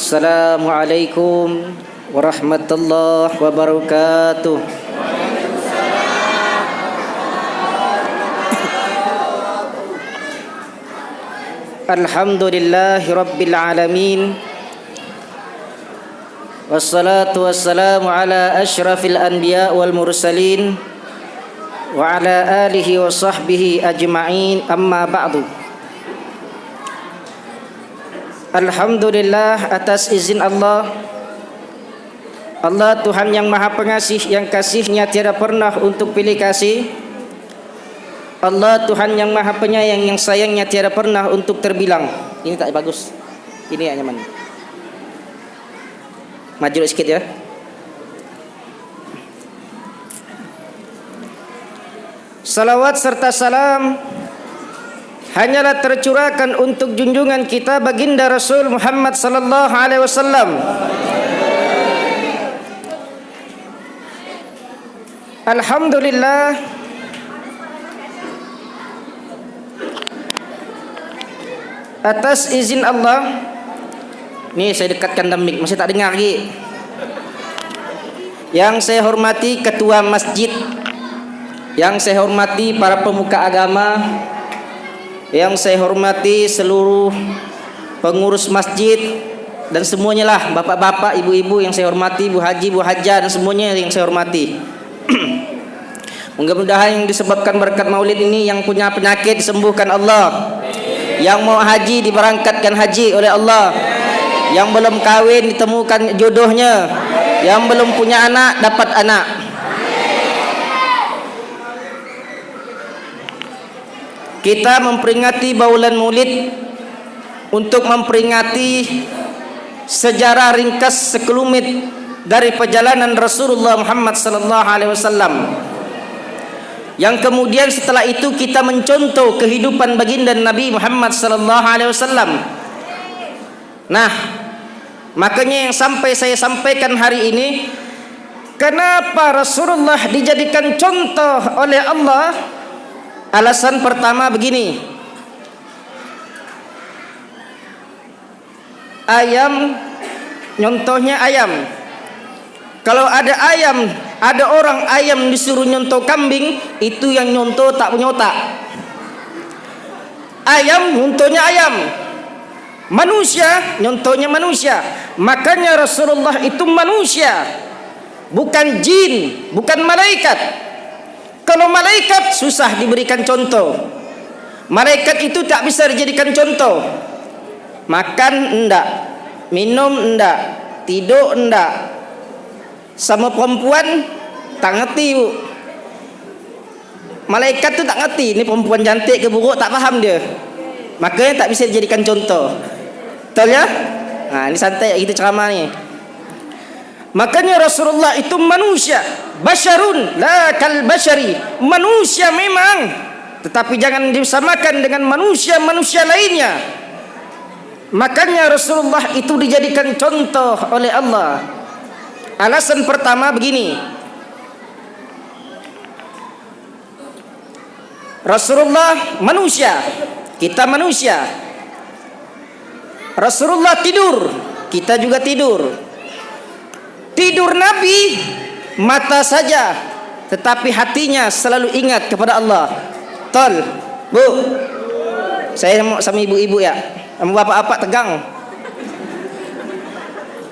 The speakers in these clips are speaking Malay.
Assalamualaikum warahmatullahi wabarakatuh. Alhamdulillahi rabbil alamin. Wassalatu wassalamu ala asyrafil anbiya wal mursalin wa ala alihi wa sahbihi ajma'in, amma ba'du. Alhamdulillah, atas izin Allah Tuhan yang maha pengasih, yang kasihnya tiada pernah untuk pilih kasih. Allah Tuhan yang maha penyayang, yang sayangnya tiada pernah untuk terbilang. Ini tak bagus, ini yang nyaman. Maju sikit ya. Salawat serta salam hanyalah tercurahkan untuk junjungan kita baginda Rasul Muhammad sallallahu alaihi wasallam. Alhamdulillah, atas izin Allah. Nih saya dekatkan mic, masih tak dengar lagi. Yang saya hormati ketua masjid, yang saya hormati para pemuka agama, yang saya hormati seluruh pengurus masjid dan semuanya lah, bapak-bapak, ibu-ibu yang saya hormati, Bu Haji, Bu Hajah dan semuanya yang saya hormati. Mudah-mudahan yang disebabkan berkat maulid ini, yang punya penyakit disembuhkan Allah, yang mau haji diberangkatkan haji oleh Allah, yang belum kawin ditemukan jodohnya, yang belum punya anak dapat anak. Kita memperingati Bulan Maulid untuk memperingati sejarah ringkas sekelumit dari perjalanan Rasulullah Muhammad sallallahu alaihi wasallam. Yang kemudian setelah itu kita mencontoh kehidupan baginda Nabi Muhammad sallallahu alaihi wasallam. Nah, makanya yang saya sampaikan hari ini, kenapa Rasulullah dijadikan contoh oleh Allah? Alasan pertama begini. Ayam, nyontohnya ayam. Kalau ada ayam, ada orang ayam disuruh nyontoh kambing, itu yang nyontoh tak punya otak. Ayam nyontohnya ayam, manusia nyontohnya manusia. Makanya Rasulullah itu manusia, bukan jin, bukan malaikat. Kalau malaikat susah diberikan contoh. Malaikat itu tak bisa dijadikan contoh. Makan enggak, minum enggak, tidur enggak. Sama perempuan tak ngerti, Bu. Malaikat tu tak ngerti ni perempuan cantik ke buruk, tak faham dia. Makanya tak bisa dijadikan contoh. Betul ya? Nah, ini santai kita ceramah ni. Makanya Rasulullah itu manusia, basyarun la kal basyari, manusia memang, tetapi jangan disamakan dengan manusia-manusia lainnya. Makanya Rasulullah itu dijadikan contoh oleh Allah. Alasan pertama begini. Rasulullah manusia, kita manusia. Rasulullah tidur, kita juga tidur. Tidur Nabi mata saja, tetapi hatinya selalu ingat kepada Allah. Tol, Bu. Saya sama ibu-ibu ya. Sama bapak-bapak tegang.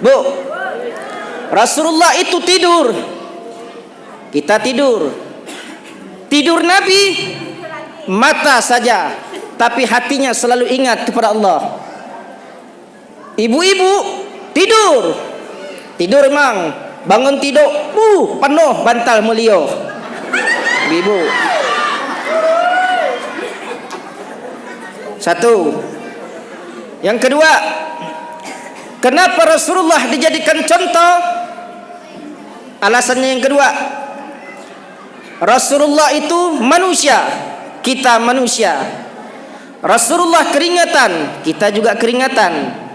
Bu. Rasulullah itu tidur. Kita tidur. Tidur Nabi mata saja, tapi hatinya selalu ingat kepada Allah. Ibu-ibu tidur. Tidur memang, bangun tidur, penuh bantal mulia. Ibu. Satu. Yang kedua, kenapa Rasulullah dijadikan contoh? Alasannya yang kedua, Rasulullah itu manusia, kita manusia. Rasulullah keringatan, kita juga keringatan.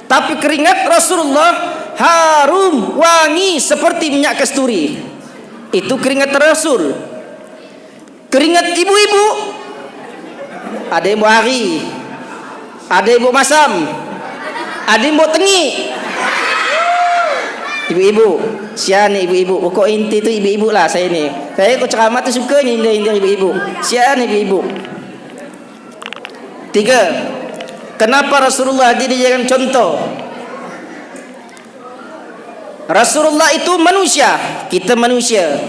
Tapi keringat Rasulullah harum, wangi seperti minyak kasturi. Itu keringat Rasul. Keringat ibu-ibu, ada ibu Hari, ada ibu Masam, Ada yang mau tengi. Ibu-ibu, sian ni ibu-ibu. Pokok inti tu ibu-ibu lah saya ni. Saya kau ceramah tu suka ni indah ibu-ibu. Sian ibu-ibu. 3. Kenapa Rasulullah dijadikan contoh? Rasulullah itu manusia, kita manusia.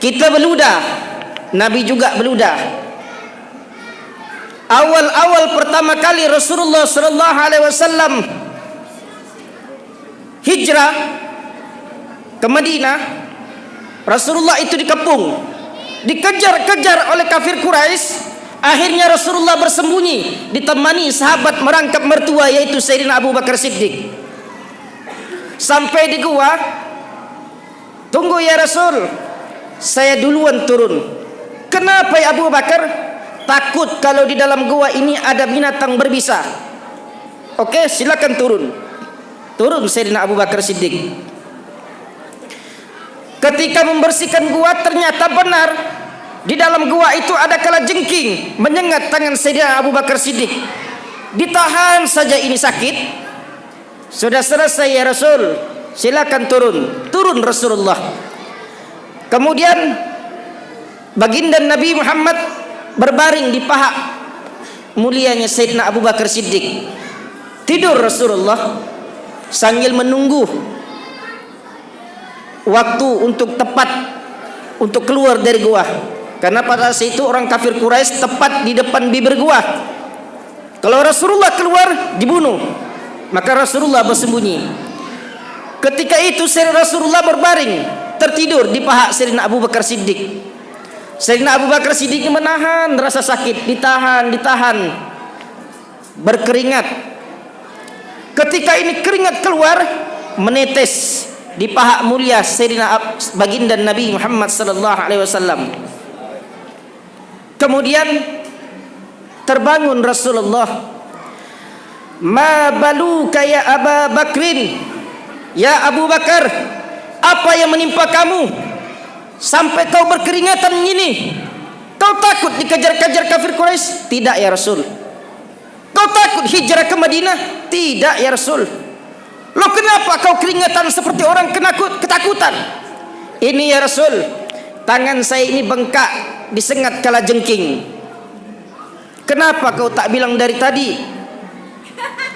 Kita berludah, Nabi juga berludah. Awal-awal pertama kali Rasulullah sallallahu alaihi wasallam hijrah ke Madinah, Rasulullah itu dikepung, dikejar-kejar oleh kafir Quraisy. Akhirnya Rasulullah bersembunyi, ditemani sahabat merangkap mertua yaitu Sayyidina Abu Bakar Siddiq. Sampai di gua, tunggu ya Rasul, saya duluan turun. Kenapa ya Abu Bakar? Takut kalau di dalam gua ini ada binatang berbisa. Oke, silakan turun. Turun Sayyidina Abu Bakar Siddiq. Ketika membersihkan gua, ternyata benar di dalam gua itu ada kalajengking menyengat tangan Sayyidina Abu Bakar Siddiq. Ditahan saja, ini sakit. Sudah selesai ya Rasul, silakan turun. Turun Rasulullah. Kemudian baginda Nabi Muhammad berbaring di paha mulianya Sayyidina Abu Bakar Siddiq. Tidur Rasulullah sambil menunggu waktu untuk tepat untuk keluar dari gua. Karena pada saat itu orang kafir Quraisy tepat di depan bibir gua. Kalau Rasulullah keluar dibunuh. Maka Rasulullah bersembunyi. Ketika itu Rasulullah berbaring tertidur di paha Sayyidina Abu Bakar Siddiq. Sayyidina Abu Bakar Siddiq menahan rasa sakit, ditahan, berkeringat. Ketika ini keringat keluar menetes di paha mulia Sayyidina baginda Nabi Muhammad sallallahu alaihi wasallam. Kemudian terbangun Rasulullah. Ma baluka ya Abu Bakrin, ya Abu Bakar, apa yang menimpa kamu sampai kau berkeringatan ini? Kau takut dikejar-kejar kafir Quraisy? Tidak ya Rasul. Kau takut hijrah ke Madinah? Tidak ya Rasul. Loh, kenapa kau keringatan seperti orang ketakutan? Ini ya Rasul, tangan saya ini bengkak disengat kalajengking. Kenapa kau tak bilang dari tadi?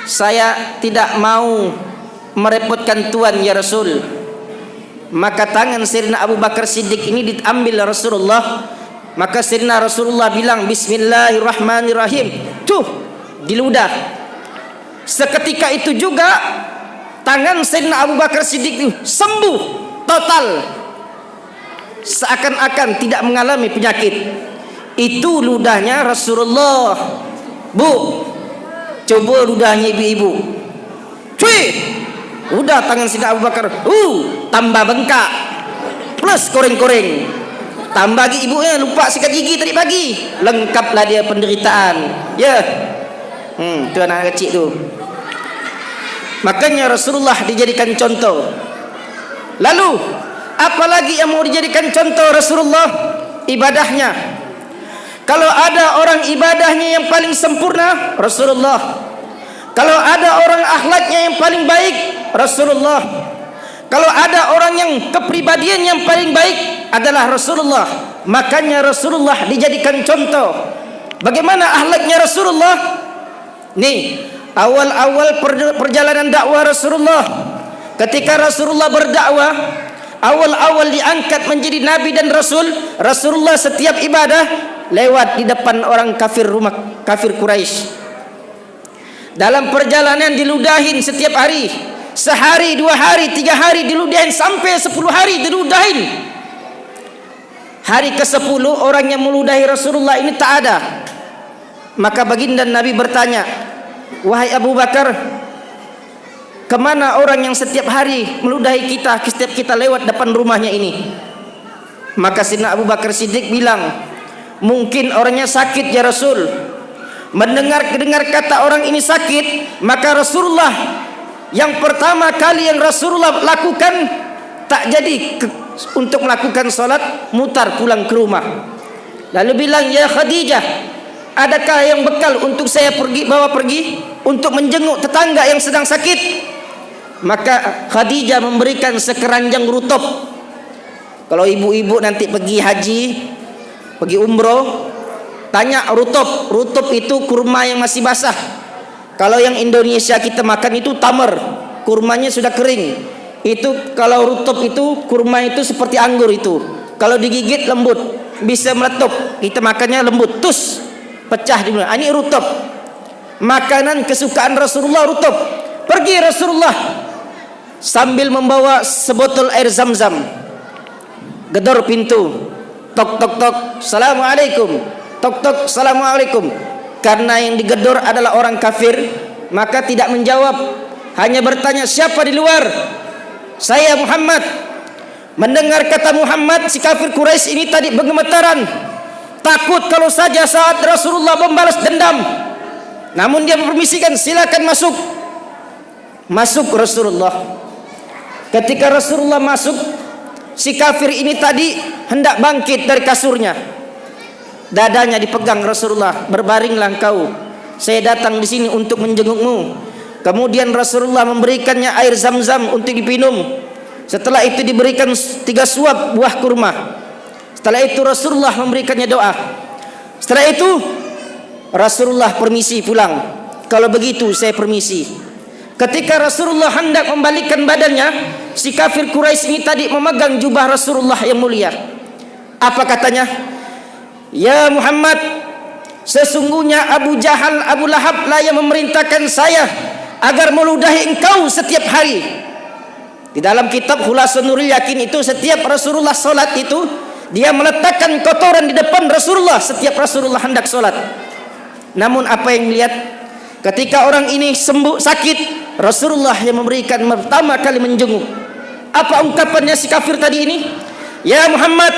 Saya tidak mau merepotkan Tuan ya Rasul. Maka tangan Sayyidina Abu Bakar Siddiq ini diambil Rasulullah. Maka Sayyidina Rasulullah bilang Bismillahirrahmanirrahim, tuh diludah. Seketika itu juga tangan Sayyidina Abu Bakar Siddiq itu sembuh total, seakan-akan tidak mengalami penyakit. Itu ludahnya Rasulullah. Bu, coba ludahnya ibu-ibu. Cuy, udah tangan Sayyidina Abu Bakar tambah bengkak plus koreng-koreng. Tambah lagi ibunya lupa sikat gigi tadi pagi. Lengkaplah dia penderitaan. Ya. Tu anak kecil tu. Makanya Rasulullah dijadikan contoh. Lalu apalagi yang mau dijadikan contoh Rasulullah? Ibadahnya. Kalau ada orang ibadahnya yang paling sempurna, Rasulullah. Kalau ada orang akhlaknya yang paling baik, Rasulullah. Kalau ada orang yang kepribadian yang paling baik adalah Rasulullah. Makanya Rasulullah dijadikan contoh. Bagaimana akhlaknya Rasulullah? Nih, awal-awal perjalanan dakwah Rasulullah. Ketika Rasulullah berdakwah, awal-awal diangkat menjadi nabi dan rasul, Rasulullah setiap ibadah lewat di depan orang kafir Quraisy. Dalam perjalanan diludahin setiap hari, sehari, 2 hari, 3 hari diludahin, sampai 10 hari diludahin. Hari ke-10 orang yang meludahi Rasulullah ini tak ada. Maka baginda Nabi bertanya, wahai Abu Bakar, kemana orang yang setiap hari meludahi kita, setiap kita lewat depan rumahnya ini? Maka Sayyidina Abu Bakar Siddiq bilang, mungkin orangnya sakit ya Rasul. Mendengar kata orang ini sakit, maka Rasulullah yang pertama kali yang Rasulullah lakukan tak jadi untuk melakukan salat, mutar pulang ke rumah. Lalu bilang, ya Khadijah, Adakah yang bekal untuk saya bawa pergi untuk menjenguk tetangga yang sedang sakit? Maka Khadijah memberikan sekeranjang rutub. Kalau ibu-ibu nanti pergi haji, pergi umroh, tanya rutub. Rutub itu kurma yang masih basah. Kalau yang Indonesia kita makan itu tamar, kurmanya sudah kering. Itu kalau rutub itu kurma itu seperti anggur itu. Kalau digigit lembut, bisa meletup. Kita makannya lembut, tus, pecah di mana. Ini rutub. Makanan kesukaan Rasulullah rutub. Pergi Rasulullah sambil membawa sebotol air Zam-Zam. Gedor pintu. Tok tok tok. Assalamualaikum. Tok tok. Assalamualaikum. Karena yang digedor adalah orang kafir, maka tidak menjawab, hanya bertanya, siapa di luar? Saya Muhammad. Mendengar kata Muhammad, si kafir Quraisy ini tadi bergemetaran, takut kalau saja saat Rasulullah membalas dendam. Namun dia mempermisikan, silakan masuk. Masuk Rasulullah. Ketika Rasulullah masuk, si kafir ini tadi hendak bangkit dari kasurnya. Dadanya dipegang Rasulullah, berbaringlah engkau. Saya datang di sini untuk menjengukmu. Kemudian Rasulullah memberikannya air Zam-Zam untuk dipinum. Setelah itu diberikan 3 suap buah kurma. Setelah itu Rasulullah memberikannya doa. Setelah itu Rasulullah permisi pulang. Kalau begitu saya permisi. Ketika Rasulullah hendak membalikkan badannya, si kafir Quraisy ini tadi memegang jubah Rasulullah yang mulia. Apa katanya? Ya Muhammad, sesungguhnya Abu Jahal, Abu Lahab lah yang memerintahkan saya agar meludahi engkau setiap hari. Di dalam kitab Khulasun Nurul Yakin itu, setiap Rasulullah solat itu, dia meletakkan kotoran di depan Rasulullah setiap Rasulullah hendak solat. Namun apa yang melihat? Ketika orang ini sembuh sakit, Rasulullah yang memberikan pertama kali menjenguk. Apa ungkapannya si kafir tadi ini? Ya Muhammad,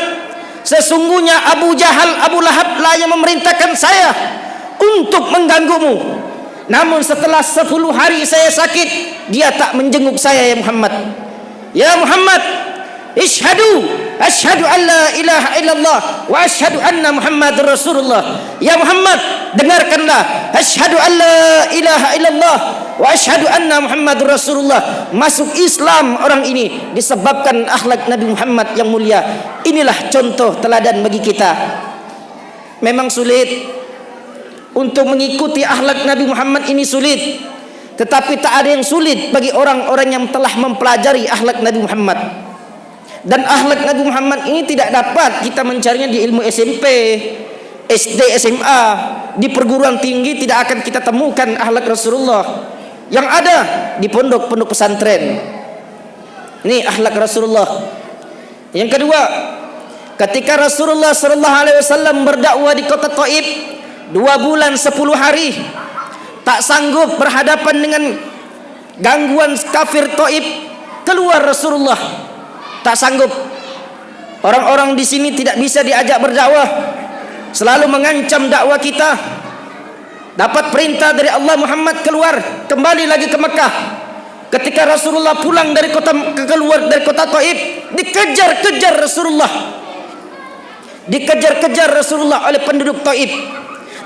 sesungguhnya Abu Jahal, Abu Lahab lah yang memerintahkan saya untuk mengganggumu. Namun setelah 10 hari saya sakit, dia tak menjenguk saya ya Muhammad. Ya Muhammad, Ishhadu asyhadu an la ilaha illallah wa asyhadu anna Muhammadar Rasulullah. Ya Muhammad, dengarkanlah, asyhadu an la ilaha illallah wa asyhadu anna Muhammadar Rasulullah. Masuk Islam orang ini disebabkan akhlak Nabi Muhammad yang mulia. Inilah contoh teladan bagi kita. Memang sulit untuk mengikuti akhlak Nabi Muhammad ini, sulit. Tetapi tak ada yang sulit bagi orang-orang yang telah mempelajari akhlak Nabi Muhammad. Dan akhlak Nabi Muhammad ini tidak dapat kita mencarinya di ilmu SMP, SD, SMA. Di perguruan tinggi tidak akan kita temukan akhlak Rasulullah. Yang ada di pondok-pondok pesantren. Ini akhlak Rasulullah. Yang kedua, ketika Rasulullah SAW berdakwah di kota Taif 2 bulan 10 hari, tak sanggup berhadapan dengan gangguan kafir Taif, keluar Rasulullah. Tak sanggup. Orang-orang di sini tidak bisa diajak berdakwah, selalu mengancam dakwah kita. Dapat perintah dari Allah, Muhammad keluar, kembali lagi ke Mekah. Ketika Rasulullah pulang dari keluar dari kota Taif, dikejar-kejar Rasulullah. Dikejar-kejar Rasulullah oleh penduduk Taif.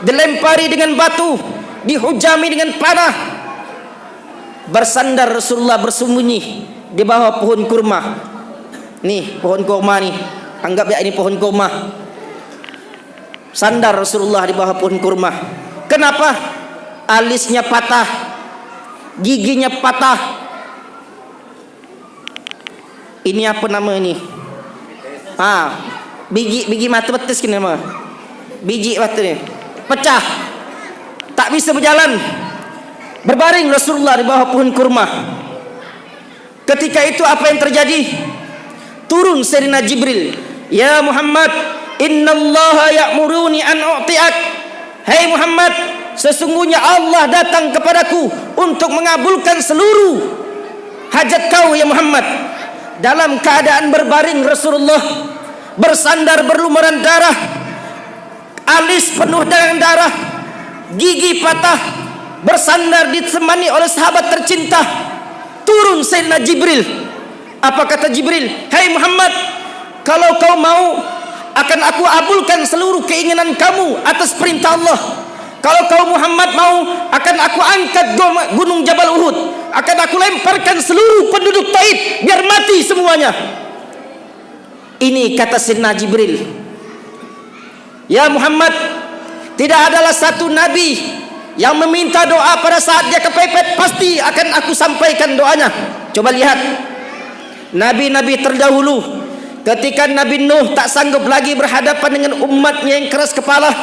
Dilempari dengan batu, dihujami dengan panah. Bersandar Rasulullah bersembunyi di bawah pohon kurma. Nih pohon kurma nih, anggap ya ini pohon kurma. Sandar Rasulullah di bawah pohon kurma. Kenapa? Alisnya patah, giginya patah. Ini apa nama ini? Biji mata betis kini nama. Biji mata ni pecah, tak bisa berjalan. Berbaring Rasulullah di bawah pohon kurma. Ketika itu apa yang terjadi? Turun Sayyidina Jibril. Ya Muhammad, innallaha ya'muruni an u'tiak. Hai Muhammad, sesungguhnya Allah datang kepadaku untuk mengabulkan seluruh hajat kau ya Muhammad. Dalam keadaan berbaring Rasulullah, bersandar berlumuran darah, alis penuh dengan darah, gigi patah, bersandar ditemani oleh sahabat tercinta. Turun Sayyidina Jibril. Apa kata Jibril? Hai Muhammad, kalau kau mau akan aku abulkan seluruh keinginan kamu atas perintah Allah. Kalau kau Muhammad mau, akan aku angkat gunung Jabal Uhud, akan aku lemparkan seluruh penduduk Taif biar mati semuanya. Ini kata Sayyidina Jibril. Ya Muhammad, tidak adalah satu nabi yang meminta doa pada saat dia kepepet, pasti akan aku sampaikan doanya. Coba lihat nabi-nabi terdahulu, ketika Nabi Nuh tak sanggup lagi berhadapan dengan umatnya yang keras kepala,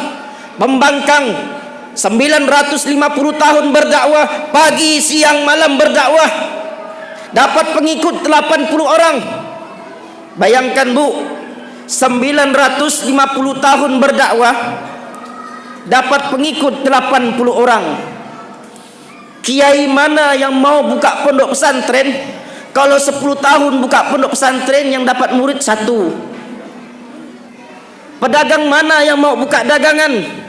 membangkang 950 tahun berdakwah, pagi siang malam berdakwah, dapat pengikut 80 orang. Bayangkan Bu, 950 tahun berdakwah, dapat pengikut 80 orang. Kiai mana yang mau buka pondok pesantren, kalau 10 tahun buka pondok pesantren yang dapat murid 1? Pedagang mana yang mau buka dagangan,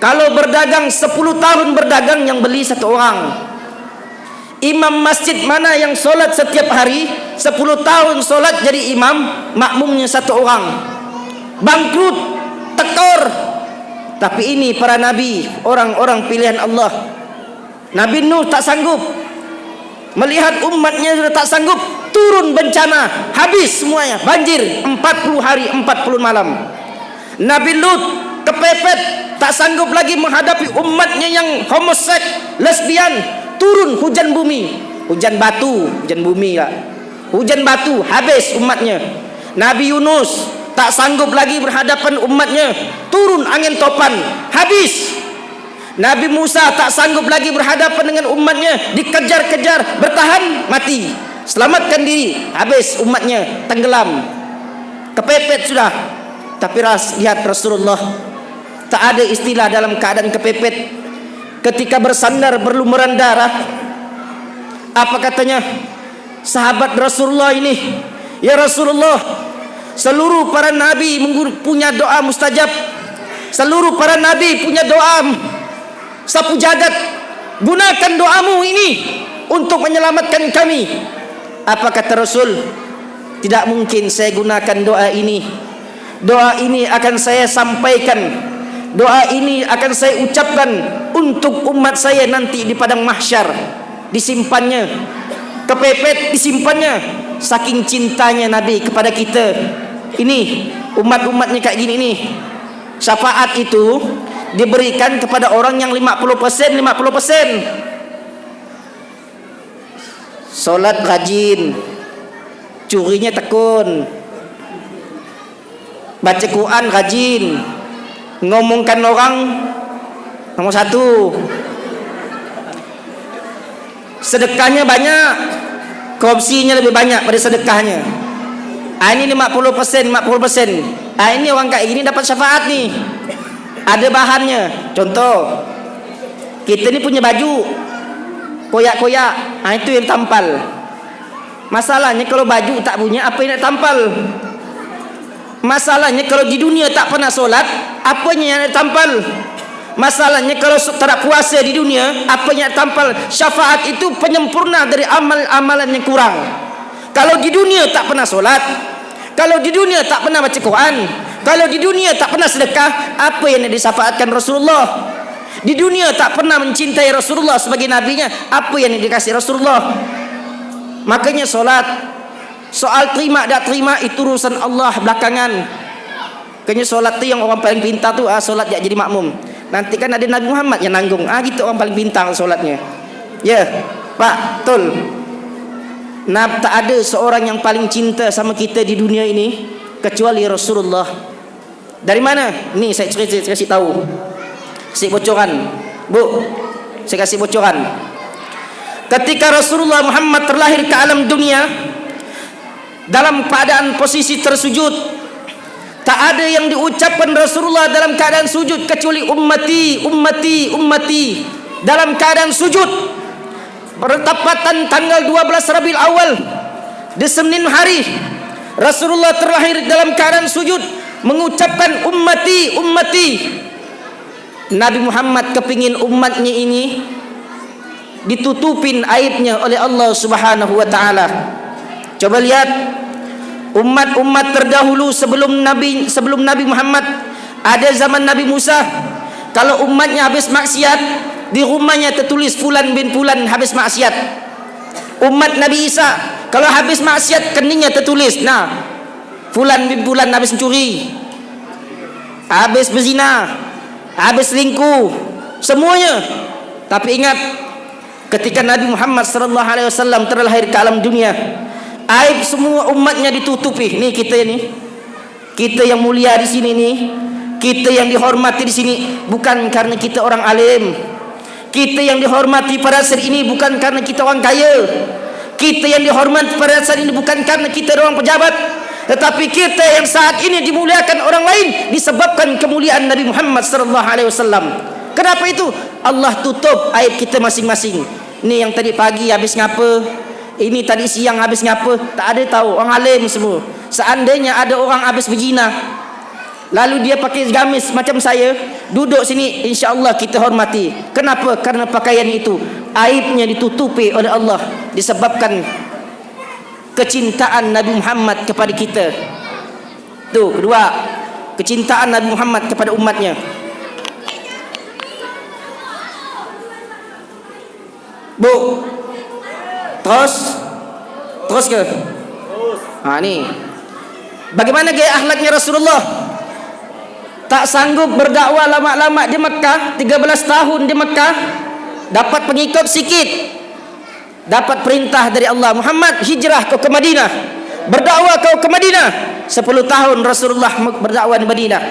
kalau berdagang 10 tahun berdagang yang beli 1 orang? Imam masjid mana yang solat setiap hari, 10 tahun solat jadi imam, makmumnya 1 orang? Bangkrut, tekor. Tapi ini para nabi, orang-orang pilihan Allah. Nabi Nuh tak sanggup, melihat umatnya sudah tak sanggup, turun bencana, habis semuanya, banjir 40 hari 40 malam. Nabi Lut kepepet, tak sanggup lagi menghadapi umatnya yang homoseks, lesbian, turun hujan bumi, hujan batu, hujan bumi lah, hujan batu, habis umatnya. Nabi Yunus tak sanggup lagi berhadapan umatnya, turun angin topan, habis. Nabi Musa tak sanggup lagi berhadapan dengan umatnya, dikejar-kejar, bertahan, mati, selamatkan diri, habis umatnya, tenggelam, kepepet sudah. Tapi lihat Rasulullah, tak ada istilah dalam keadaan kepepet. Ketika bersandar berlumuran darah, apa katanya sahabat Rasulullah ini? Ya Rasulullah, seluruh para nabi punya doa mustajab, seluruh para nabi punya doa sapu jagat, gunakan doamu ini untuk menyelamatkan kami. Apa kata Rasul? Tidak mungkin saya gunakan doa ini. Doa ini akan saya sampaikan, doa ini akan saya ucapkan untuk umat saya nanti di padang mahsyar. Disimpannya, kepepet disimpannya, saking cintanya Nabi kepada kita. Ini umat-umatnya kayak gini nih. Syafaat itu diberikan kepada orang yang 50%. Solat rajin, curinya tekun, baca Quran rajin, ngomongkan orang nomor 1, sedekahnya banyak, korupsinya lebih banyak pada sedekahnya. Ini 50%. Ini orang kayak gini dapat syafaat nih. Ada bahannya. Contoh, kita ini punya baju koyak-koyak, itu yang tampal. Masalahnya kalau baju tak punya, apa yang nak tampal? Masalahnya kalau di dunia tak pernah solat, apanya yang nak tampal? Masalahnya kalau tak puasa di dunia, apa yang nak tampal? Syafaat itu penyempurna dari amal-amalan yang kurang. Kalau di dunia tak pernah solat, kalau di dunia tak pernah baca Quran, kalau di dunia tak pernah sedekah, apa yang nak disyafaatkan Rasulullah? Di dunia tak pernah mencintai Rasulullah sebagai nabinya, apa yang nak dikasih Rasulullah? Makanya solat, soal terima tak terima itu urusan Allah belakangan. Kayaknya solat tu yang orang paling pintar tu, solat jadi makmum. Nanti kan ada Nabi Muhammad yang nanggung. Gitu orang paling pintar solatnya. Ya, Pak, betul. Tak ada seorang yang paling cinta sama kita di dunia ini kecuali Rasulullah. Dari mana? Nih saya kasih tahu. Kasih bocoran. Bu, saya kasih bocoran. Ketika Rasulullah Muhammad terlahir ke alam dunia dalam keadaan posisi tersujud, tak ada yang diucapkan Rasulullah dalam keadaan sujud kecuali ummati, ummati, ummati. Dalam keadaan sujud, bertepatan tanggal 12 Rabiul Awal di Senin hari, Rasulullah terlahir dalam keadaan sujud mengucapkan ummati, ummati. Nabi Muhammad kepingin umatnya ini ditutupin aibnya oleh Allah Subhanahu wa taala. Coba lihat umat-umat terdahulu sebelum Nabi Muhammad, ada zaman Nabi Musa, kalau umatnya habis maksiat, di rumahnya tertulis fulan bin fulan habis maksiat. Umat Nabi Isa, kalau habis maksiat, keningnya tertulis, nah, fulan bin fulan habis mencuri, habis berzina, habis selingkuh, semuanya. Tapi ingat, ketika Nabi Muhammad SAW terlahir ke alam dunia, aib semua umatnya ditutupi. Nih kita ini, kita yang mulia di sini nih, kita yang dihormati di sini bukan karena kita orang alim. Kita yang dihormati pada saat ini bukan karena kita orang kaya. Kita yang dihormati pada saat ini bukan karena kita orang pejabat, tetapi kita yang saat ini dimuliakan orang lain disebabkan kemuliaan Nabi Muhammad SAW. Kenapa itu? Allah tutup aib kita masing-masing. Ini yang tadi pagi habis ngapa, ini tadi siang habis ngapa, tak ada tahu. Orang alim semua. Seandainya ada orang habis berzina, lalu dia pakai gamis macam saya, duduk sini, insya-Allah kita hormati. Kenapa? Karena pakaian itu aibnya ditutupi oleh Allah disebabkan kecintaan Nabi Muhammad kepada kita. Tuh, kedua, kecintaan Nabi Muhammad kepada umatnya. Bu, terus ke? Ni bagaimana gaya akhlaknya Rasulullah? Tak sanggup berdakwah lama-lama di Mekah, 13 tahun di Mekah, dapat pengikut sikit, dapat perintah dari Allah, Muhammad hijrah kau ke Madinah, berdakwah kau ke Madinah. 10 tahun Rasulullah berdakwah di Madinah.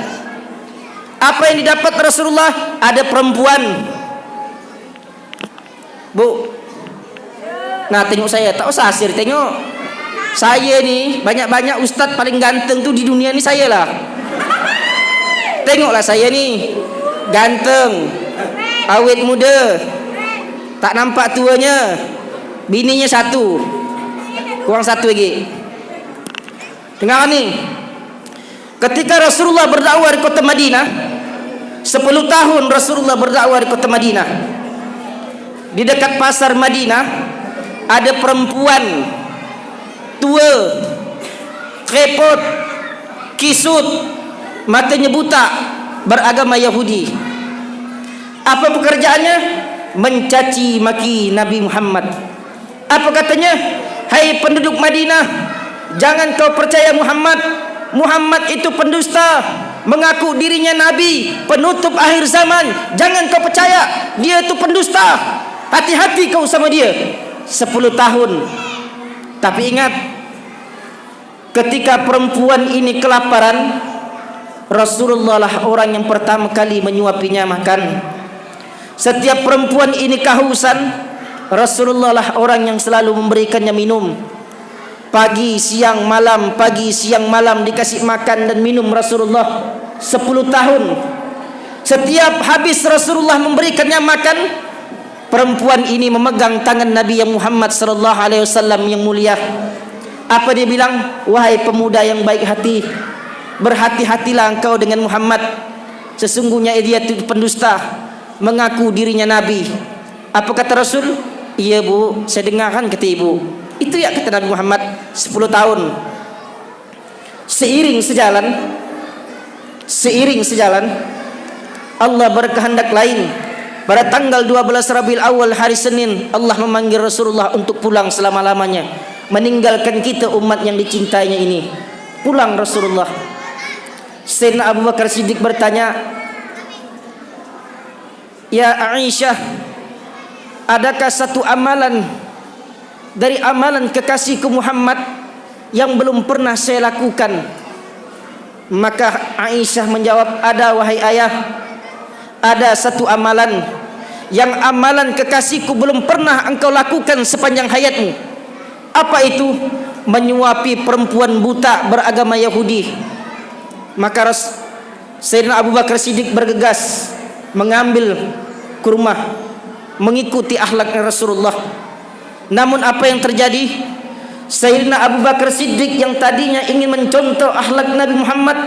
Apa yang didapat Rasulullah? Ada perempuan. Bu, nah tengok saya, tak usah asir, tengok saya ni, banyak-banyak ustaz paling ganteng tu di dunia ni saya lah. Tengoklah saya ni, ganteng, awet muda, tak nampak tuanya, bininya satu, kurang satu lagi. Dengar ni, ketika Rasulullah berdakwah di kota Madinah, 10 tahun Rasulullah berdakwah di kota Madinah. Di dekat pasar Madinah ada perempuan tua, krepot, kisut, matanya buta, beragama Yahudi. Apa pekerjaannya? Mencaci maki Nabi Muhammad. Apa katanya? Hai penduduk Madinah, jangan kau percaya Muhammad. Muhammad itu pendusta, mengaku dirinya Nabi, penutup akhir zaman. Jangan kau percaya, dia itu pendusta. Hati-hati kau sama dia. 10 tahun. Tapi ingat, ketika perempuan ini kelaparan, Rasulullah lah orang yang pertama kali menyuapinya makan. Setiap perempuan ini kehausan, Rasulullah lah orang yang selalu memberikannya minum. Pagi, siang, malam, pagi, siang, malam dikasih makan dan minum Rasulullah 10 tahun. Setiap habis Rasulullah memberikannya makan, perempuan ini memegang tangan Nabi yang Muhammad sallallahu alaihi wasallam yang mulia. Apa dia bilang? Wahai pemuda yang baik hati, berhati-hatilah engkau dengan Muhammad. Sesungguhnya dia itu pendusta, mengaku dirinya Nabi. Apa kata Rasul? Iya bu, saya dengarkan kata ibu. Itu ya kata Nabi Muhammad. 10 tahun. Seiring sejalan, Allah berkehendak lain. Pada tanggal 12 Rabiul Awal, hari Senin, Allah memanggil Rasulullah untuk pulang selama-lamanya, meninggalkan kita umat yang dicintainya ini. Pulang Rasulullah. Sayyidina Abu Bakar Siddiq bertanya, Ya Aisyah, adakah satu amalan dari amalan kekasihku Muhammad yang belum pernah saya lakukan? Maka Aisyah menjawab, ada wahai ayah, ada satu amalan yang amalan kekasihku belum pernah engkau lakukan sepanjang hayatmu. Apa itu? Menyuapi perempuan buta beragama Yahudi. Maka Sayyidina Abu Bakar Siddiq bergegas mengambil kurma, mengikuti akhlaknya Rasulullah. Namun apa yang terjadi? Sayyidina Abu Bakar Siddiq yang tadinya ingin mencontoh akhlak Nabi Muhammad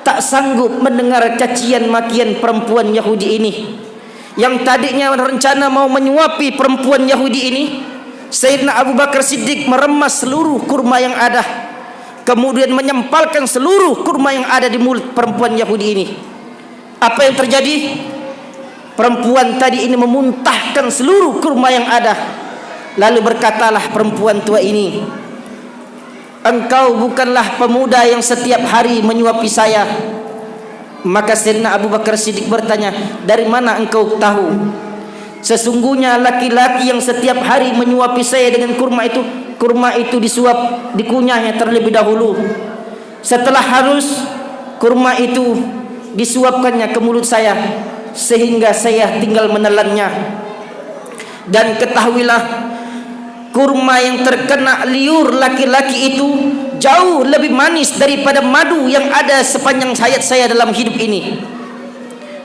tak sanggup mendengar cacian makian perempuan Yahudi ini. Yang tadinya rencana mau menyuapi perempuan Yahudi ini, Sayyidina Abu Bakar Siddiq meremas seluruh kurma yang ada, kemudian menyempalkan seluruh kurma yang ada di mulut perempuan Yahudi ini. Apa yang terjadi? Perempuan tadi ini memuntahkan seluruh kurma yang ada. Lalu berkatalah perempuan tua ini, engkau bukanlah pemuda yang setiap hari menyuapi saya. Maka Sayyidina Abu Bakar Siddiq bertanya, dari mana engkau tahu? Sesungguhnya laki-laki yang setiap hari menyuapi saya dengan kurma itu disuap, dikunyahnya terlebih dahulu. Setelah halus, kurma itu disuapkannya ke mulut saya, sehingga saya tinggal menelannya. Dan ketahuilah, kurma yang terkena liur laki-laki itu jauh lebih manis daripada madu yang ada sepanjang hayat saya dalam hidup ini.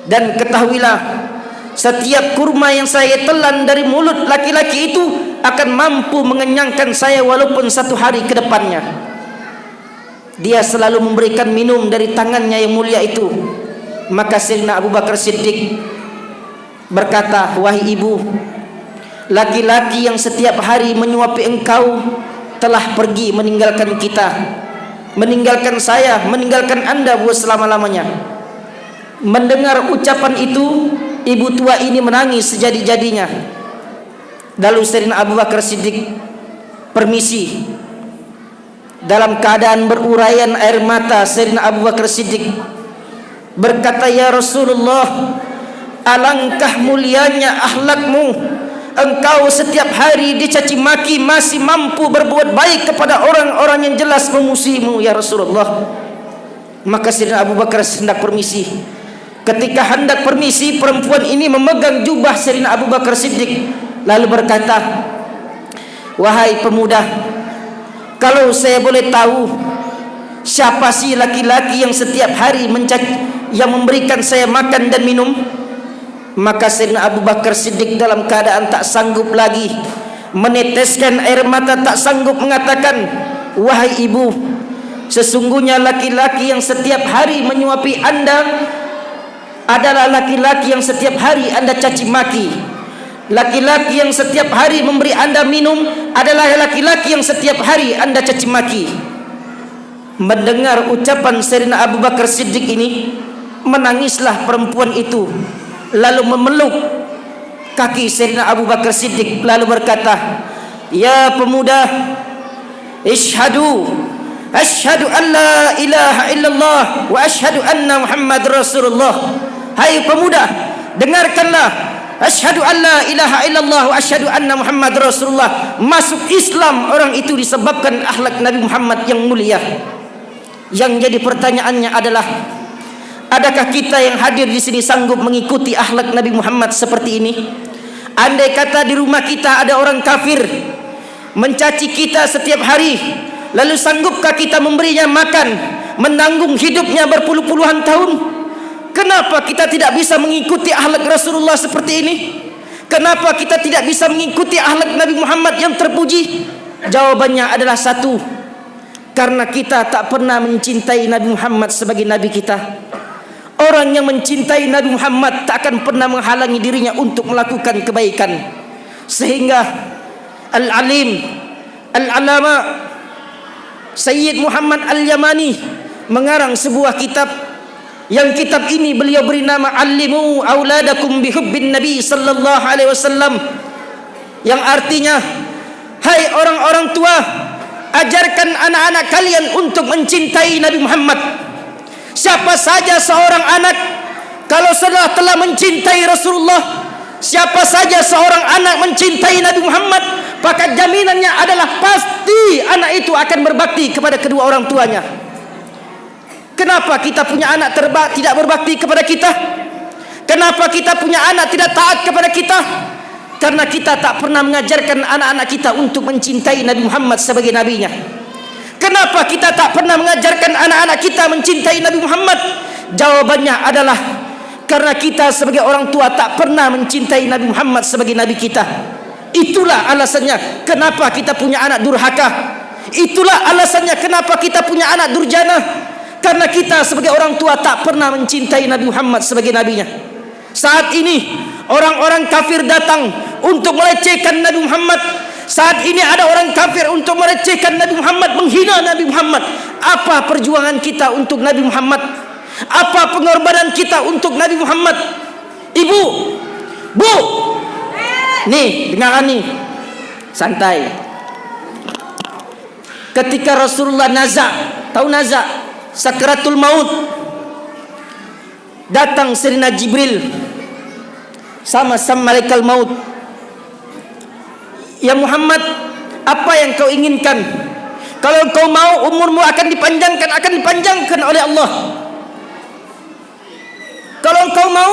Dan ketahuilah, setiap kurma yang saya telan dari mulut laki-laki itu akan mampu mengenyangkan saya walaupun 1 hari ke depannya. Dia selalu memberikan minum dari tangannya yang mulia itu. Maka Sayyidina Abu Bakar Siddiq berkata, wahai ibu, laki-laki yang setiap hari menyuapi engkau telah pergi meninggalkan kita, meninggalkan saya, meninggalkan anda buat selama-lamanya. Mendengar ucapan itu, ibu tua ini menangis sejadi-jadinya. Lalu Sayyidina Abu Bakar Siddiq permisi. Dalam keadaan beruraian air mata, Sayyidina Abu Bakar Siddiq berkata, ya Rasulullah, alangkah mulianya akhlakmu. Engkau setiap hari dicaci maki masih mampu berbuat baik kepada orang-orang yang jelas memusuhimu, ya Rasulullah. Maka Sayyidina Abu Bakar hendak permisi. Ketika hendak permisi, perempuan ini memegang jubah Sayyidina Abu Bakar Siddiq, lalu berkata, wahai pemuda, kalau saya boleh tahu siapa sih laki-laki yang setiap hari yang memberikan saya makan dan minum? Maka Sayyidina Abu Bakar Siddiq dalam keadaan tak sanggup lagi, meneteskan air mata, tak sanggup mengatakan, wahai ibu, sesungguhnya laki-laki yang setiap hari menyuapi anda adalah laki-laki yang setiap hari anda caci maki. Laki-laki yang setiap hari memberi anda minum adalah laki-laki yang setiap hari anda caci maki. Mendengar ucapan Sayyidina Abu Bakar Siddiq ini, menangislah perempuan itu, lalu memeluk kaki Sayyidina Abu Bakar Siddiq, lalu berkata, ya pemuda, asyhadu an la ilaha illallah wa asyhadu anna Muhammad Rasulullah. Hai pemuda, dengarkanlah, asyhadu an la ilaha illallah wa asyhadu anna Muhammad Rasulullah. Masuk Islam orang itu disebabkan akhlak Nabi Muhammad yang mulia. Yang jadi pertanyaannya adalah, adakah kita yang hadir di sini sanggup mengikuti akhlak Nabi Muhammad seperti ini? Andai kata di rumah kita ada orang kafir mencaci kita setiap hari, lalu sanggupkah kita memberinya makan, menanggung hidupnya berpuluh-puluhan tahun? Kenapa kita tidak bisa mengikuti akhlak Rasulullah seperti ini? Kenapa kita tidak bisa mengikuti akhlak Nabi Muhammad yang terpuji? Jawabannya adalah satu, karena kita tak pernah mencintai Nabi Muhammad sebagai Nabi kita. Orang yang mencintai Nabi Muhammad tak akan pernah menghalangi dirinya untuk melakukan kebaikan. Sehingga Al-Alim Al-Alama Sayyid Muhammad Al-Yamani mengarang sebuah kitab, yang kitab ini beliau beri nama Allimu auladakum bihubbin Nabi sallallahu alaihi wasallam, yang artinya, hai orang-orang tua, ajarkan anak-anak kalian untuk mencintai Nabi Muhammad. Siapa saja seorang anak kalau telah mencintai Rasulullah, siapa saja seorang anak mencintai Nabi Muhammad, maka jaminannya adalah pasti anak itu akan berbakti kepada kedua orang tuanya. Kenapa kita punya anak tidak berbakti kepada kita? Kenapa kita punya anak tidak taat kepada kita? Karena kita tak pernah mengajarkan anak-anak kita untuk mencintai Nabi Muhammad sebagai nabinya. Kenapa kita tak pernah mengajarkan anak-anak kita mencintai Nabi Muhammad? Jawabannya adalah karena kita sebagai orang tua tak pernah mencintai Nabi Muhammad sebagai nabi kita. Itulah alasannya kenapa kita punya anak durhaka. Itulah alasannya kenapa kita punya anak durjana. Karena kita sebagai orang tua tak pernah mencintai Nabi Muhammad sebagai nabinya. Saat ini orang-orang kafir datang untuk melecehkan Nabi Muhammad. Saat ini ada orang kafir untuk merecehkan Nabi Muhammad, menghina Nabi Muhammad. Apa perjuangan kita untuk Nabi Muhammad? Apa pengorbanan kita untuk Nabi Muhammad? Ibu, bu, nih dengarkan nih, santai. Ketika Rasulullah nazak, tahu nazak, sakaratul maut, datang Sayyidina Jibril sama malaikat maut. Ya Muhammad, apa yang kau inginkan? Kalau kau mau, umurmu akan dipanjangkan oleh Allah. Kalau kau mau,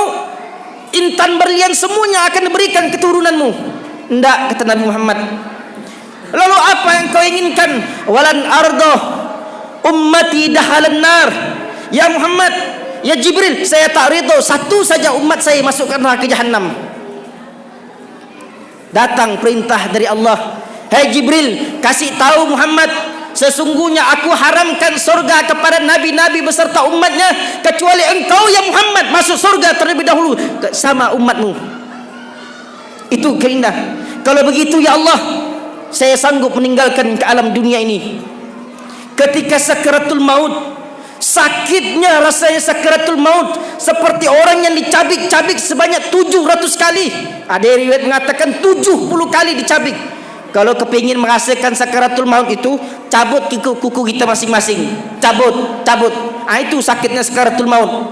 intan berlian semuanya akan diberikan keturunanmu. Enggak, kata Nabi Muhammad. Lalu apa yang kau inginkan? Walan ardo ummati dahalan nar. Ya Muhammad, ya Jibril, saya tak ridho satu saja umat saya masuk ke neraka jahanam. Datang perintah dari Allah. Hai Jibril, kasih tahu Muhammad, sesungguhnya aku haramkan surga kepada nabi-nabi beserta umatnya, kecuali engkau ya Muhammad masuk surga terlebih dahulu sama umatmu. Itu keindah. Kalau begitu ya Allah, saya sanggup meninggalkan ke alam dunia ini. Ketika sakaratul maut, sakitnya rasanya sakaratul maut seperti orang yang dicabik-cabik sebanyak 700 kali. Ada riwayat mengatakan 70 kali dicabik. Kalau kepingin merasakan sakaratul maut itu, cabut kuku kita masing-masing. Cabut. Itu sakitnya sakaratul maut.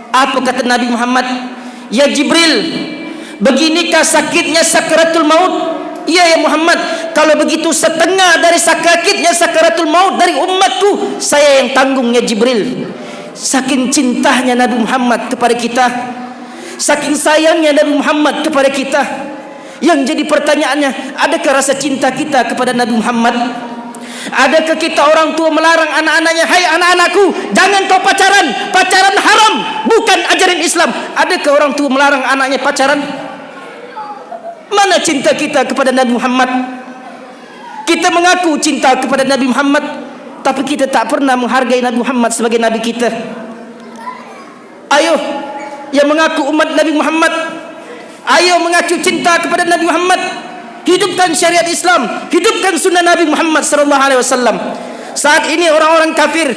Apa kata Nabi Muhammad? Ya Jibril, beginikah sakitnya sakaratul maut? Iya ya Muhammad, kalau begitu setengah dari sakitnya sakaratul maut dari umatku saya yang tanggung ya Jibril. Saking cintanya Nabi Muhammad kepada kita, saking sayangnya Nabi Muhammad kepada kita. Yang jadi pertanyaannya, adakah rasa cinta kita kepada Nabi Muhammad? Adakah kita orang tua melarang anak-anaknya, hai anak-anakku, jangan kau pacaran haram, bukan ajaran Islam. Adakah orang tua melarang anaknya pacaran? Mana cinta kita kepada Nabi Muhammad? Kita mengaku cinta kepada Nabi Muhammad, tapi kita tak pernah menghargai Nabi Muhammad sebagai Nabi kita. Ayo yang mengaku umat Nabi Muhammad, ayo mengaku cinta kepada Nabi Muhammad. Hidupkan syariat Islam, hidupkan sunnah Nabi Muhammad SAW. Saat ini orang-orang kafir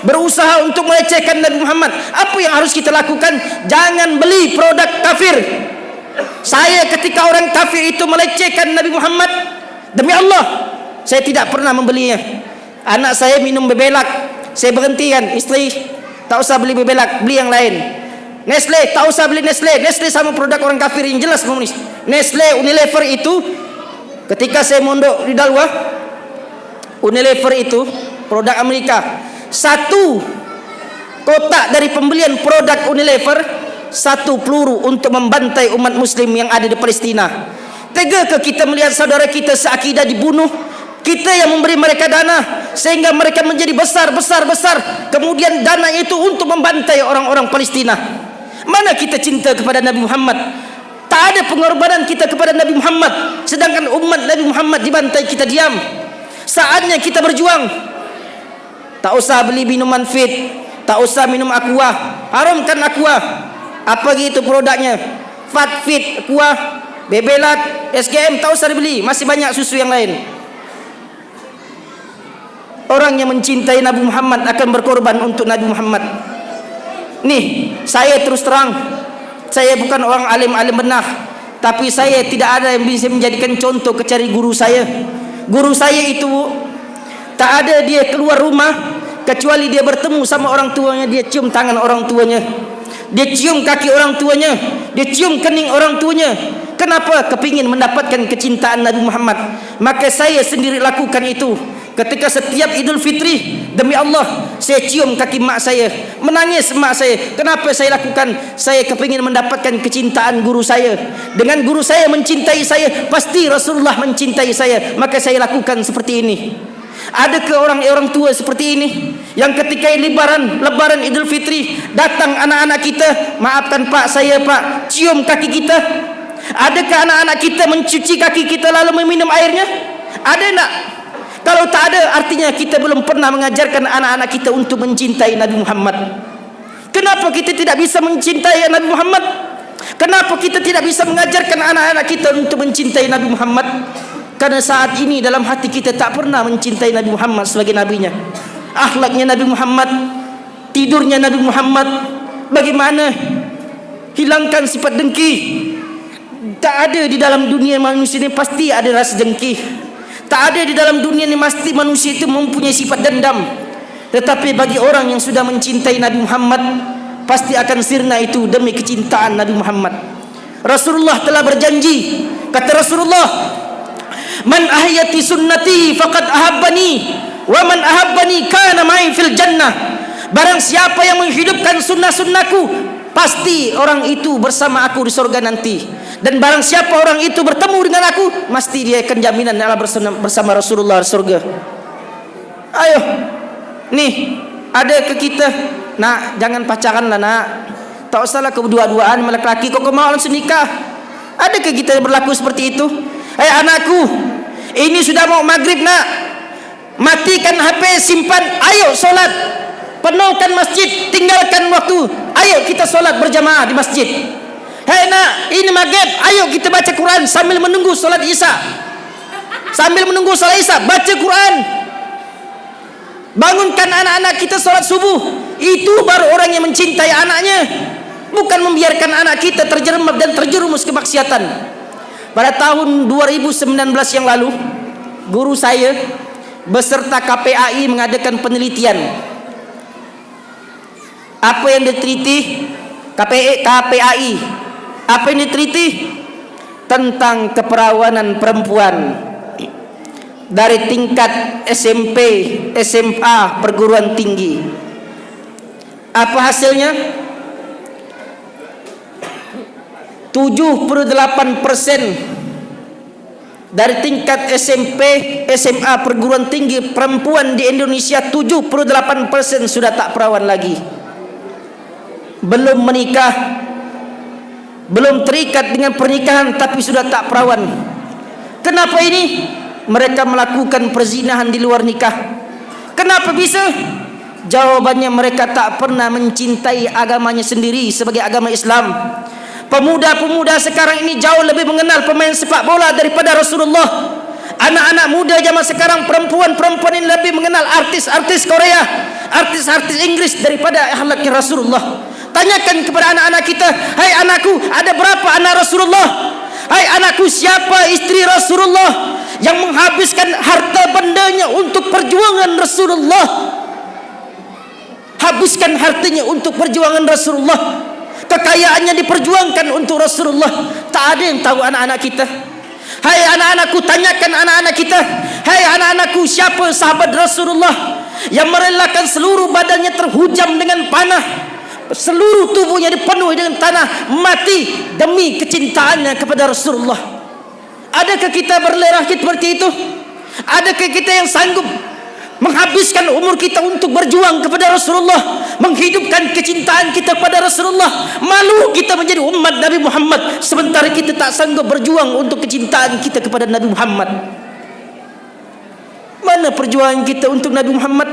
berusaha untuk melecehkan Nabi Muhammad. Apa yang harus kita lakukan? Jangan beli produk kafir. Saya ketika orang kafir itu melecehkan Nabi Muhammad, demi Allah saya tidak pernah membelinya. Anak saya minum bebelak, saya berhentikan. Istri, tak usah beli bebelak, beli yang lain. Nestle, tak usah beli Nestle. Nestle sama produk orang kafir yang jelas komunis. Nestle, Unilever itu, ketika saya mondok di Dalwah, Unilever itu produk Amerika. Satu kotak dari pembelian produk Unilever, satu peluru untuk membantai umat muslim yang ada di Palestina. Tegakah kita melihat saudara kita seakidah dibunuh? Kita yang memberi mereka dana sehingga mereka menjadi besar. Kemudian dana itu untuk membantai orang-orang Palestina. Mana kita cinta kepada Nabi Muhammad? Tak ada pengorbanan kita kepada Nabi Muhammad, sedangkan umat Nabi Muhammad dibantai, kita diam. Saatnya kita berjuang. Tak usah beli minuman fit, tak usah minum aqua, haramkan aqua. Apa gitu produknya? Fat Fit, Aqua, Bebelat, SGM, tak usah dibeli. Masih banyak susu yang lain. Orang yang mencintai Nabi Muhammad akan berkorban untuk Nabi Muhammad. Nih, saya terus terang, saya bukan orang alim-alim benar, tapi saya tidak ada yang bisa menjadikan contoh kecuali guru saya. Guru saya itu tak ada dia keluar rumah kecuali dia bertemu sama orang tuanya, dia cium tangan orang tuanya, dia cium kaki orang tuanya, dia cium kening orang tuanya. Kenapa? Kepingin mendapatkan kecintaan Nabi Muhammad. Maka saya sendiri lakukan itu. Ketika setiap Idul Fitri, demi Allah, saya cium kaki mak saya, menangis mak saya. Kenapa saya lakukan? Saya kepingin mendapatkan kecintaan guru saya. Dengan guru saya mencintai saya, pasti Rasulullah mencintai saya. Maka saya lakukan seperti ini. Adakah orang tua seperti ini yang ketika lebaran Idul Fitri datang anak-anak kita, maafkan pak, saya pak, cium kaki kita? Adakah anak-anak kita mencuci kaki kita lalu meminum airnya? Ada enggak? Kalau tak ada, artinya kita belum pernah mengajarkan anak-anak kita untuk mencintai Nabi Muhammad. Kenapa kita tidak bisa mencintai Nabi Muhammad? Kenapa kita tidak bisa mengajarkan anak-anak kita untuk mencintai Nabi Muhammad? Karena saat ini dalam hati kita tak pernah mencintai Nabi Muhammad sebagai nabinya. Akhlaknya Nabi Muhammad, tidurnya Nabi Muhammad, bagaimana hilangkan sifat dengki. Tak ada di dalam dunia manusia ini pasti ada rasa dengki. Tak ada di dalam dunia ini pasti manusia itu mempunyai sifat dendam. Tetapi bagi orang yang sudah mencintai Nabi Muhammad, pasti akan sirna itu demi kecintaan Nabi Muhammad. Rasulullah telah berjanji, kata Rasulullah, man ahyati sunnati faqad ahabbani wa man ahabbani kana ma'i fil jannah. Barang siapa yang menghidupkan sunnah-sunnahku, pasti orang itu bersama aku di surga nanti. Dan barang siapa orang itu bertemu dengan aku, pasti dia akan jaminan Allah bersama Rasulullah di surga. Ayo, nih ada ke kita, nak jangan pacaran lah nak, tak usahlah kedua-duaan sama lelaki, kau mau langsung nikah. Ada ke kita berlaku seperti itu? Hai anakku, ini sudah mau maghrib nak, matikan HP, simpan, ayo solat, penuhkan masjid, tinggalkan waktu, ayo kita solat berjamaah di masjid. Hei nak, ini maghrib, ayo kita baca Quran sambil menunggu solat isya. Sambil menunggu solat isya, baca Quran. Bangunkan anak-anak kita solat subuh. Itu baru orang yang mencintai anaknya, bukan membiarkan anak kita terjerembab dan terjerumus kemaksiatan. Pada tahun 2019 yang lalu, guru saya beserta KPAI mengadakan penelitian. Apa yang diteliti KPAI? Apa yang diteliti? Tentang keperawanan perempuan dari tingkat SMP, SMA, perguruan tinggi. Apa hasilnya? 78% dari tingkat SMP, SMA, perguruan tinggi perempuan di Indonesia, 78% sudah tak perawan lagi. Belum menikah, belum terikat dengan pernikahan, tapi sudah tak perawan. Kenapa ini? Mereka melakukan perzinahan di luar nikah. Kenapa bisa? Jawabannya, mereka tak pernah mencintai agamanya sendiri sebagai agama Islam. Pemuda-pemuda sekarang ini jauh lebih mengenal pemain sepak bola daripada Rasulullah. Anak-anak muda zaman sekarang, perempuan-perempuan ini lebih mengenal artis-artis Korea, artis-artis Inggris daripada akhlaknya Rasulullah. Tanyakan kepada anak-anak kita, hai anakku, ada berapa anak Rasulullah? Hai anakku, siapa istri Rasulullah yang menghabiskan harta bendanya untuk perjuangan Rasulullah? Habiskan hartanya untuk perjuangan Rasulullah, kekayaannya diperjuangkan untuk Rasulullah. Tak ada yang tahu anak-anak kita. Hai anak-anakku, tanyakan anak-anak kita, hai anak-anakku, siapa sahabat Rasulullah yang merelakan seluruh badannya terhujam dengan panah, seluruh tubuhnya dipenuhi dengan tanah, mati demi kecintaannya kepada Rasulullah? Adakah kita berlerah seperti itu? Adakah kita yang sanggup menghabiskan umur kita untuk berjuang kepada Rasulullah, menghidupkan kecintaan kita kepada Rasulullah? Malu kita menjadi umat Nabi Muhammad sementara kita tak sanggup berjuang untuk kecintaan kita kepada Nabi Muhammad. Mana perjuangan kita untuk Nabi Muhammad?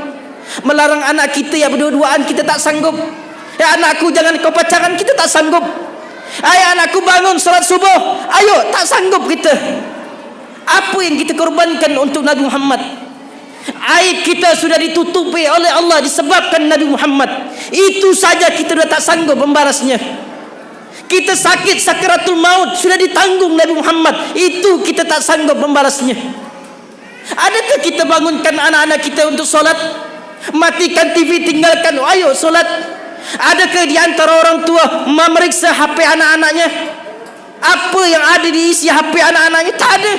Melarang anak kita yang berdua-duaan, kita tak sanggup. Ya anakku, jangan kau pacaran, kita tak sanggup. Ayo anakku, bangun salat subuh, ayo, tak sanggup kita. Apa yang kita korbankan untuk Nabi Muhammad? Aib kita sudah ditutupi oleh Allah disebabkan Nabi Muhammad. Itu saja kita sudah tak sanggup membalasnya. Kita sakit sakaratul maut sudah ditanggung Nabi Muhammad, itu kita tak sanggup membalasnya. Adakah kita bangunkan anak-anak kita untuk solat? Matikan TV, tinggalkan, ayo solat. Adakah di antara orang tua memeriksa HP anak-anaknya? Apa yang ada di isi HP anak-anaknya? Tak ada.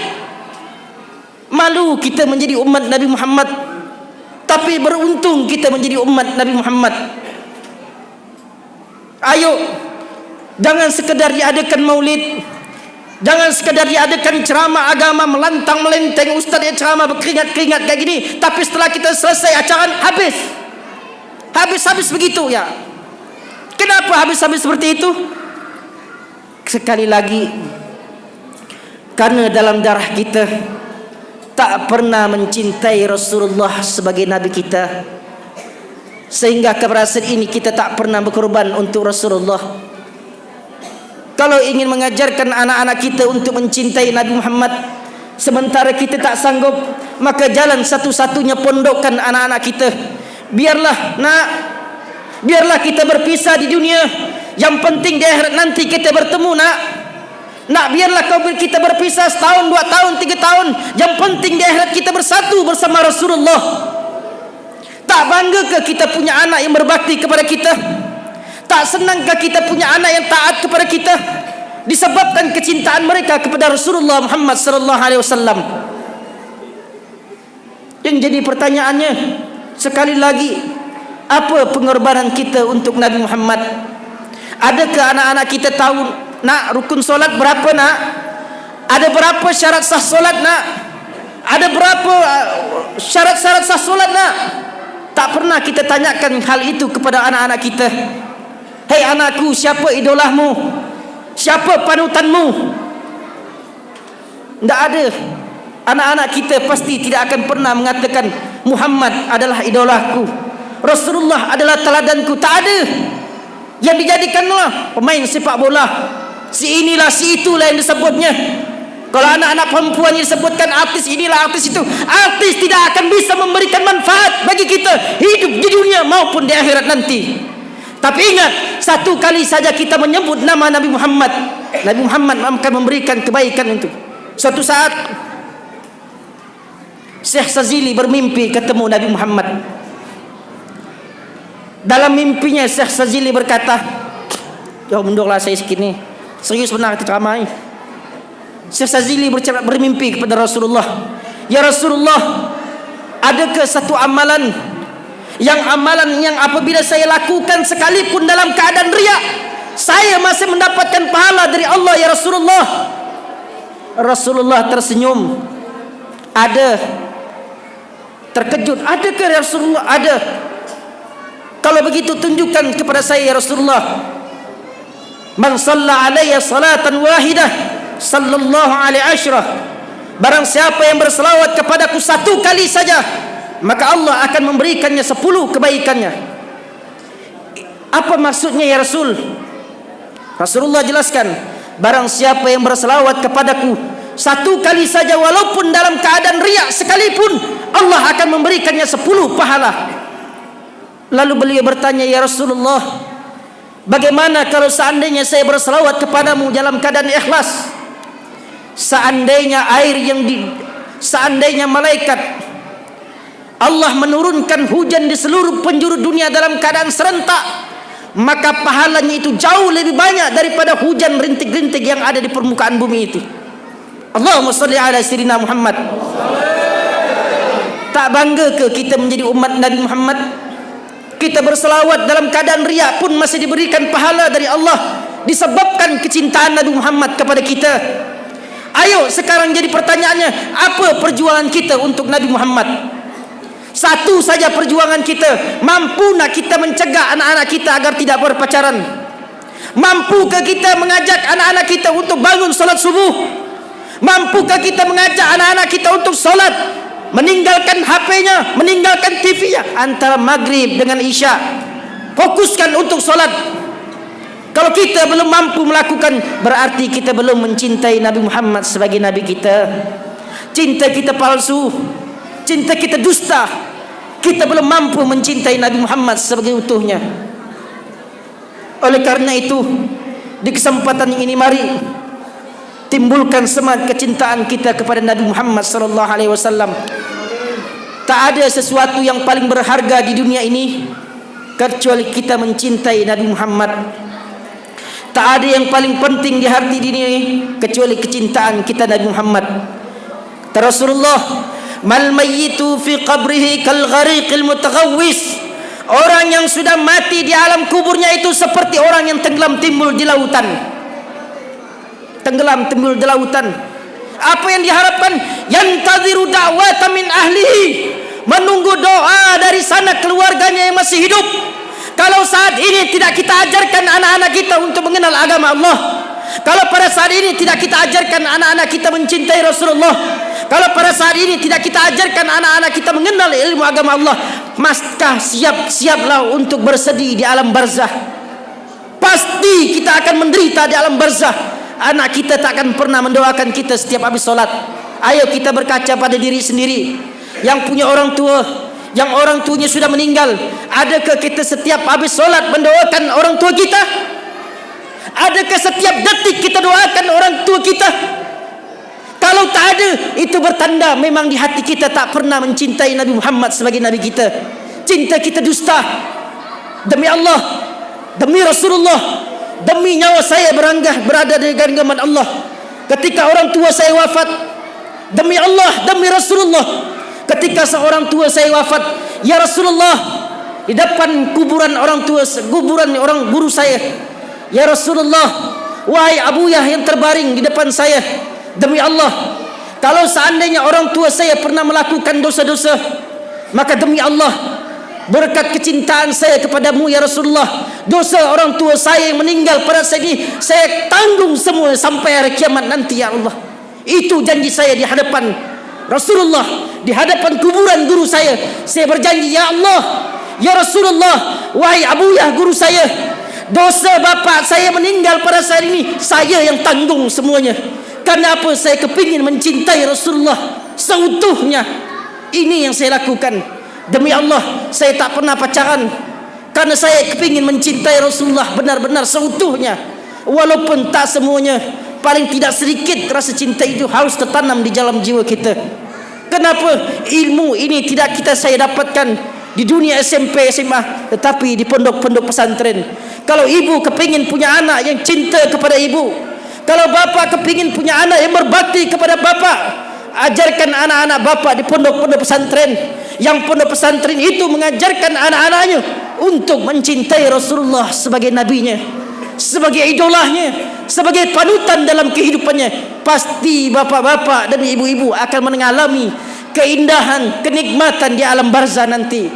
Malu kita menjadi umat Nabi Muhammad, tapi beruntung kita menjadi umat Nabi Muhammad. Ayo, jangan sekedar diadakan maulid, jangan sekedar diadakan ceramah agama melantang melenteng, ustaz yang ceramah berkeringat-keringat kayak gini, tapi setelah kita selesai acara habis begitu ya. Kenapa habis-habis seperti itu? Sekali lagi, karena dalam darah kita tak pernah mencintai Rasulullah sebagai Nabi kita, sehingga keberhasilan ini kita tak pernah berkorban untuk Rasulullah. Kalau ingin mengajarkan anak-anak kita untuk mencintai Nabi Muhammad, Sementara kita tak sanggup, maka jalan satu-satunya pondokkan anak-anak kita. Biarlah nak, biarlah kita berpisah di dunia, yang penting di akhirat nanti kita bertemu nak. Nak, biarlah kita berpisah setahun, 2 tahun, 3 tahun, yang penting di akhirat kita bersatu bersama Rasulullah. Tak bangga ke kita punya anak yang berbakti kepada kita? Tak senangkah kita punya anak yang taat kepada kita? Disebabkan kecintaan mereka kepada Rasulullah Muhammad sallallahu alaihi wasallam. Yang jadi pertanyaannya sekali lagi, apa pengorbanan kita untuk Nabi Muhammad? Adakah anak-anak kita tahu nak rukun solat berapa nak? Ada berapa syarat sah solat nak? Ada berapa syarat-syarat sah solat nak? Tak pernah kita tanyakan hal itu kepada anak-anak kita. Hei anakku, siapa idolahmu? Siapa panutanmu? Tidak ada. Anak-anak kita pasti tidak akan pernah mengatakan Muhammad adalah idolaku, Rasulullah adalah teladanku. Tak ada. Yang dijadikanlah pemain sepak bola, si inilah si itulah yang disebutnya. Kalau anak-anak perempuan yang disebutkan artis inilah artis itu, artis tidak akan bisa memberikan manfaat bagi kita hidup di dunia maupun di akhirat nanti. Tapi ingat, satu kali saja kita menyebut nama Nabi Muhammad, Nabi Muhammad akan memberikan kebaikan itu. Suatu saat Syekh Sazili bermimpi ketemu Nabi Muhammad. Dalam mimpinya Syekh Sazili berkata, "Jauh mundurlah saya sikit ni. Serius benar kita ceramah ni." Syekh Sazili bermimpi kepada Rasulullah, "Ya Rasulullah, adakah satu amalan yang apabila saya lakukan sekalipun dalam keadaan riak, saya masih mendapatkan pahala dari Allah ya Rasulullah?" Rasulullah tersenyum. Ada. Terkejut. Adakah ya Rasulullah? Ada. Kalau begitu tunjukkan kepada saya ya Rasulullah. Man shalla alayya salatan wahidah sallallahu alaihi asyrah. Barang siapa yang berselawat kepadaku satu kali saja, maka Allah akan memberikannya 10 kebaikannya. Apa maksudnya ya Rasul? Rasulullah jelaskan, barang siapa yang berselawat kepadaku satu kali saja walaupun dalam keadaan riak sekalipun, Allah akan memberikannya 10 pahala. Lalu beliau bertanya, "Ya Rasulullah, bagaimana kalau seandainya saya berselawat kepadamu dalam keadaan ikhlas? Seandainya seandainya malaikat Allah menurunkan hujan di seluruh penjuru dunia dalam keadaan serentak, maka pahalanya itu jauh lebih banyak daripada hujan rintik-rintik yang ada di permukaan bumi itu." Allahumma salli ala sayyidina Muhammad. Tak bangga ke kita menjadi umat Nabi Muhammad? Kita berselawat dalam keadaan riak pun masih diberikan pahala dari Allah disebabkan kecintaan Nabi Muhammad kepada kita. Ayo sekarang jadi pertanyaannya, apa perjuangan kita untuk Nabi Muhammad? Satu saja perjuangan kita. Mampu nak kita mencegah anak-anak kita agar tidak berpacaran? Mampukah kita mengajak anak-anak kita untuk bangun solat subuh? Mampukah kita mengajak anak-anak kita untuk solat, meninggalkan HP-nya, meninggalkan TV-nya antara maghrib dengan isya? Fokuskan untuk solat. Kalau kita belum mampu melakukan, berarti kita belum mencintai Nabi Muhammad sebagai Nabi kita. Cinta kita palsu, cinta kita dusta. Kita belum mampu mencintai Nabi Muhammad sebagai utuhnya. Oleh karena itu, di kesempatan ini mari timbulkan semangat kecintaan kita kepada Nabi Muhammad sallallahu alaihi wasallam. Tak ada sesuatu yang paling berharga di dunia ini kecuali kita mencintai Nabi Muhammad. Tak ada yang paling penting di hati dunia ini kecuali kecintaan kita Nabi Muhammad. Rasulullah, mal mayyitu fi qabrihi kal ghariqil mutaghawwis. Orang yang sudah mati di alam kuburnya itu seperti orang yang tenggelam timbul di lautan. Tenggelam timbul di lautan. Apa yang diharapkan? Yantaziru da'wata min ahlihi, menunggu doa dari sana keluarganya yang masih hidup. Kalau saat ini tidak kita ajarkan anak-anak kita untuk mengenal agama Allah, kalau pada saat ini tidak kita ajarkan anak-anak kita mencintai Rasulullah, kalau pada saat ini tidak kita ajarkan anak-anak kita mengenal ilmu agama Allah, maka siap-siaplah untuk bersedih di alam barzah. Pasti kita akan menderita di alam barzah. Anak kita tak akan pernah mendoakan kita setiap habis solat. Ayo kita berkaca pada diri sendiri yang punya orang tua, yang orang tuanya sudah meninggal. Adakah kita setiap habis solat mendoakan orang tua kita? Adakah setiap detik kita doakan orang tua kita? Kalau tak ada, itu bertanda memang di hati kita tak pernah mencintai Nabi Muhammad sebagai Nabi kita. Cinta kita dusta. Demi Allah, demi Rasulullah, demi nyawa saya berada di genggaman Allah. Ketika orang tua saya wafat, demi Allah, demi Rasulullah, ketika seorang tua saya wafat, ya Rasulullah, di depan kuburan orang tua, kuburan orang guru saya, ya Rasulullah, wahai Abuyah yang terbaring di depan saya, demi Allah, kalau seandainya orang tua saya pernah melakukan dosa-dosa, maka demi Allah, berkat kecintaan saya kepadamu ya Rasulullah, dosa orang tua saya yang meninggal pada saat ini saya tanggung semua sampai hari kiamat nanti ya Allah. Itu janji saya di hadapan Rasulullah, di hadapan kuburan guru saya. Saya berjanji, ya Allah, ya Rasulullah, wahai Abuyah guru saya, dosa bapak saya meninggal pada saat ini saya yang tanggung semuanya. Karena apa? Saya kepingin mencintai Rasulullah seutuhnya. Ini yang saya lakukan. Demi Allah, saya tak pernah pacaran karena saya kepingin mencintai Rasulullah benar-benar seutuhnya. Walaupun tak semuanya, paling tidak sedikit rasa cinta itu harus tertanam di dalam jiwa kita. Kenapa? Ilmu ini tidak saya dapatkan di dunia SMP, SMA, tetapi di pondok-pondok pesantren. Kalau ibu kepingin punya anak yang cinta kepada ibu, kalau bapak kepingin punya anak yang berbakti kepada bapak, ajarkan anak-anak bapak di pondok-pondok pesantren. Yang pondok pesantren itu mengajarkan anak-anaknya untuk mencintai Rasulullah sebagai nabinya, sebagai idolahnya, sebagai panutan dalam kehidupannya. Pasti bapak-bapak dan ibu-ibu akan mengalami keindahan, kenikmatan di alam barzah nanti.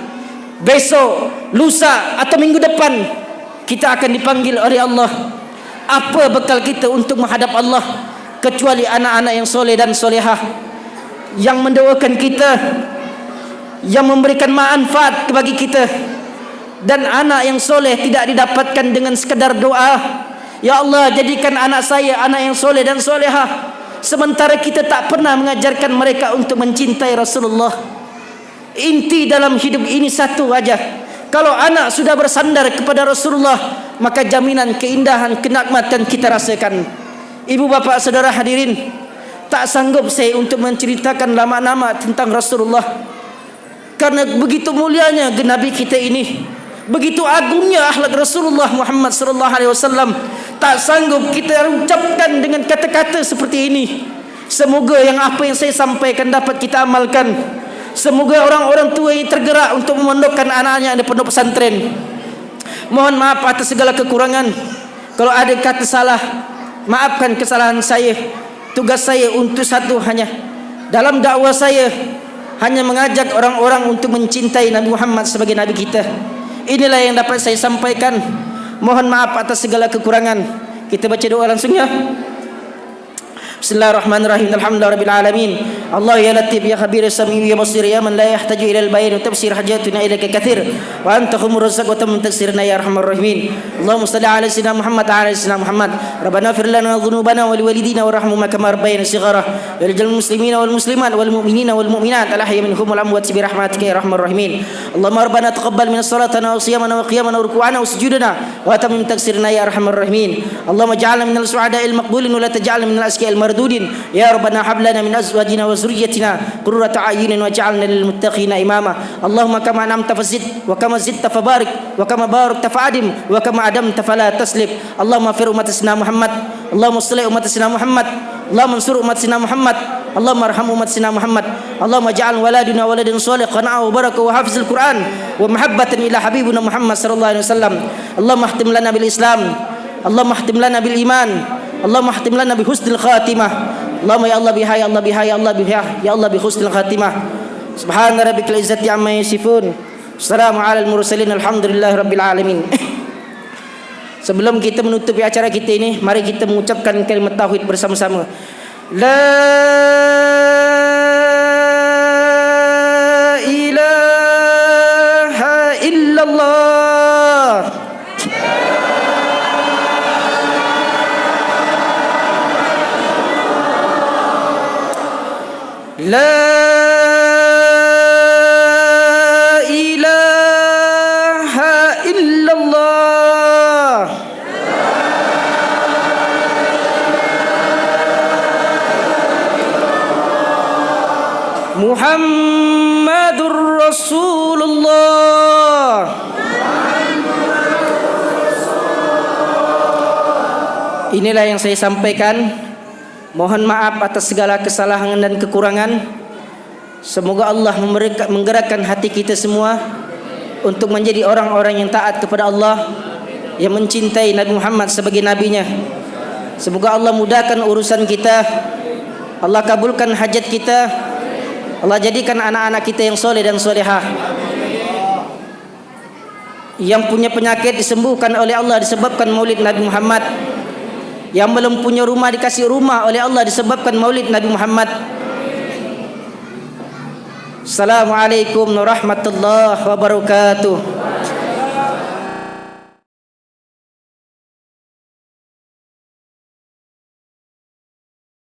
Besok, lusa atau minggu depan kita akan dipanggil oleh Allah. Apa bekal kita untuk menghadap Allah kecuali anak-anak yang soleh dan solehah, yang mendoakan kita, yang memberikan manfaat bagi kita. Dan anak yang soleh tidak didapatkan dengan sekadar doa, ya Allah jadikan anak saya anak yang soleh dan solehah, sementara kita tak pernah mengajarkan mereka untuk mencintai Rasulullah. Inti dalam hidup ini satu aja, kalau anak sudah bersandar kepada Rasulullah, maka jaminan keindahan, kenikmatan kita rasakan. Ibu bapak saudara hadirin, tak sanggup saya untuk menceritakan lama-lama tentang Rasulullah, karena begitu mulianya Nabi kita ini, begitu agungnya akhlak Rasulullah Muhammad sallallahu alaihi wasallam. Tak sanggup kita ucapkan dengan kata-kata seperti ini. Semoga yang apa yang saya sampaikan dapat kita amalkan. Semoga orang-orang tua ini tergerak untuk memondokkan anak-anaknya di pondok pesantren. Mohon maaf atas segala kekurangan. Kalau ada kata salah, maafkan kesalahan saya. Tugas saya untuk satu hanya dalam dakwah saya, hanya mengajak orang-orang untuk mencintai Nabi Muhammad sebagai Nabi kita. Inilah yang dapat saya sampaikan. Mohon maaf atas segala kekurangan. Kita baca doa langsung ya. Bismillahirrahmanirrahim. Alhamdulillahirabbil alamin. Allah ya latif ya khabir ya sami ya basir ya man la yahtaju ila al-bayan wa tafsir hajatuna ilaika katsir wa anta khumur razzaq wa tamam taksirna ya arhamar rahimin. Allahumma shalli ala sayyidina Muhammad wa ala sayyidina Muhammad. Rabbana ighfir lana dhunubana wa liwalidina warhamhuma kama rabbayana shighara. Ya lil muslimina wal muslimat wal mu'minina wal mu'minat al ahya minhum wal amwat bi rahmatika ya arhamar rahimin. Allahumma rabbana taqabbal min salatana wa siyamana wa qiyamana wa ruku'ana wa sujudana wa tamam taksirna ya arhamar rahimin. Allahumma ij'alna minal su'ada'il maqbulin wa la taj'alna minal asqiya'il mardudin. Ya rabbana hab lana min azwajina wa zurriyyatina qurrata a'yunin waj'alna lil muttaqina imama. Allahumma kama an'amta fazid wa kama zidta fabarik wa kama barakta fa'adim wa kama adamta fala taslib. Allahumma fir ummatina Muhammad. Allahumma salli ummatina Muhammad. Allahumma ansur ummatina Muhammad. Allahumma arham ummatina Muhammad. Allahumma ja'al waladina waladan shalihan wa baraka wa hafizul Qur'an wa mahabbatan ila habibina Muhammad sallallahu alaihi wasallam. Allahumma khtim lana bil Islam. Allahumma khtim lana bil iman. Allahumma khtim lana bi husnil khatimah. Allahumma ya Allah biha ya Allah biha ya Allah biha ya Allah bi husnil khatimah. Subhana rabbikal izzati amma yasifun. Assalamu alal mursalin alhamdulillahi rabbil alamin. Sebelum kita menutupi acara kita ini, mari kita mengucapkan kalimat tauhid bersama-sama. La ilaha illallah. La ilaha illallah. Muhammadur Rasulullah. Inilah yang saya sampaikan. Mohon maaf atas segala kesalahan dan kekurangan. Semoga Allah menggerakkan hati kita semua untuk menjadi orang-orang yang taat kepada Allah, yang mencintai Nabi Muhammad sebagai nabinya. Semoga Allah mudahkan urusan kita, Allah kabulkan hajat kita, Allah jadikan anak-anak kita yang soleh dan solehah. Yang punya penyakit disembuhkan oleh Allah disebabkan maulid Nabi Muhammad. Yang belum punya rumah dikasih rumah oleh Allah disebabkan maulid Nabi Muhammad. Assalamualaikum warahmatullahi wabarakatuh.